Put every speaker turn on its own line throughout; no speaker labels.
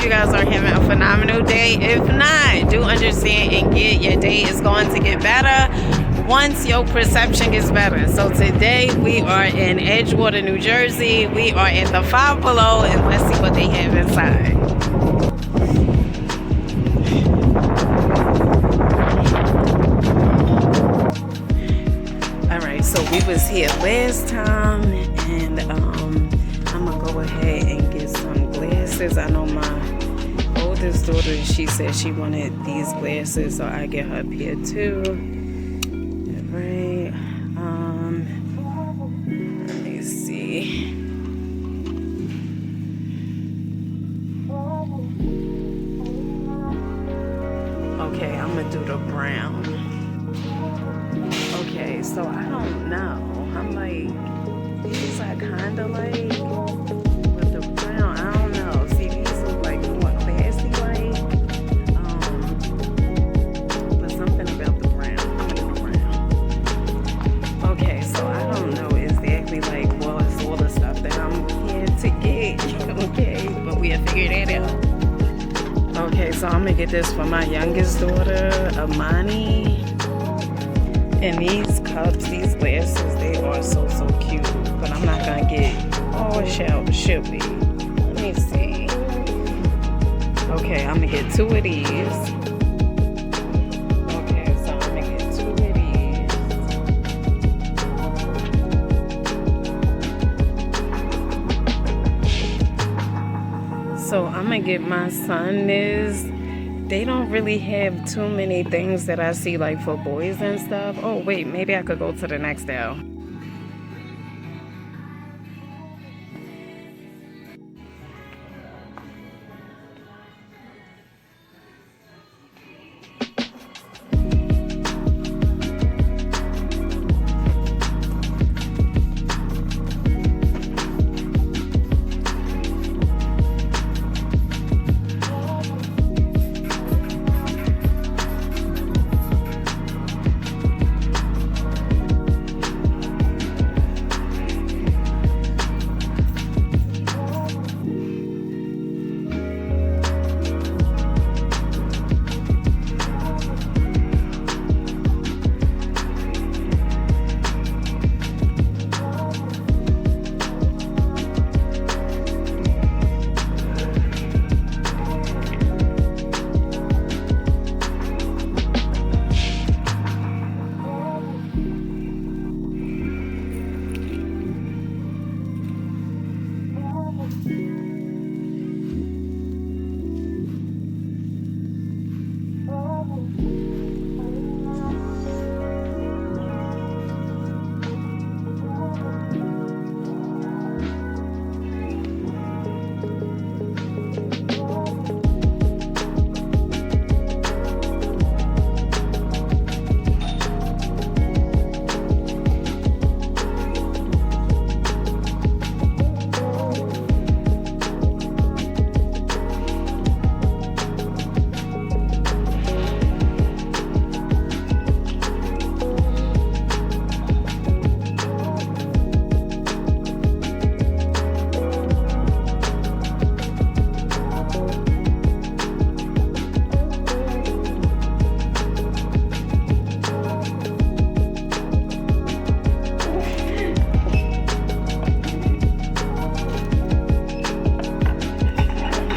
you guys are having a phenomenal day. If not, do understand and get your day is going to get better once your perception gets better. So today we are in Edgewater, New Jersey. We are in the Five Below, and let's see what they have inside. Alright, so we was here last time, and I'm gonna go ahead and get some glasses. I know my oldest daughter, she said she wanted these glasses, so I get her a pair too. Alright, let me see. Okay, I'm gonna do the brown. Okay, so I don't know. I'm like, these are kind of like, with the brown, I don't know. See, these look like more classy, like, but something about the brown. I'm gonna do the brown. Okay, so I don't know exactly, like, well, it's all the stuff that I'm here to get, okay, but we'll figure that out. Okay, so I'm gonna get this for my youngest daughter, Amani. And these cups, these glasses, they are so cute. But I'm not gonna get, oh, should we? Let me see. Okay, I'm gonna get two of these. Okay, so I'm gonna get two of these. So I'm gonna get my son this. They don't really have too many things that I see like for boys and stuff. Oh wait, maybe I could go to the next aisle.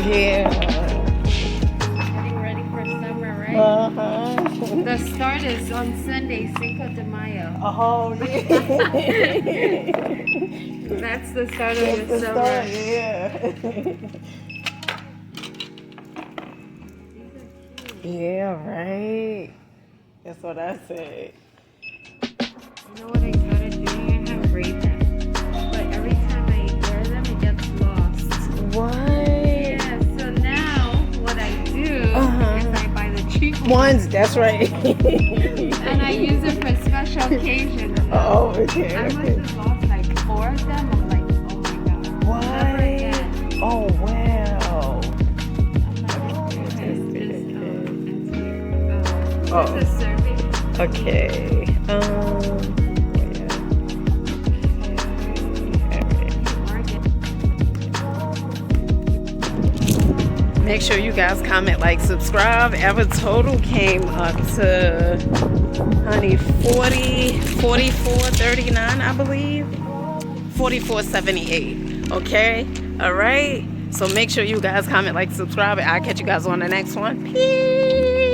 Yeah.
Getting ready for summer, right?
Uh-huh.
The start is on Sunday, Cinco de Mayo.
Oh, yeah.
That's the start of the summer.
Start, yeah. Yeah, right. That's what I said.
You know what I started doing? I have ray-bans, but every time I wear them, it gets lost.
What?
Yeah, so now what I do is I buy the cheap
ones. That's right.
and I use it for special occasions.
Oh, okay.
I must have lost like 4 of them. I'm like, oh my god.
What?
Never again.
Oh, wow.
Oh. This is serving.
Okay. Make sure you guys comment, like, subscribe. Our total came up to, honey, 44.39, I believe. 44.78. Okay? All right? So make sure you guys comment, like, subscribe, and I'll catch you guys on the next one. Peace.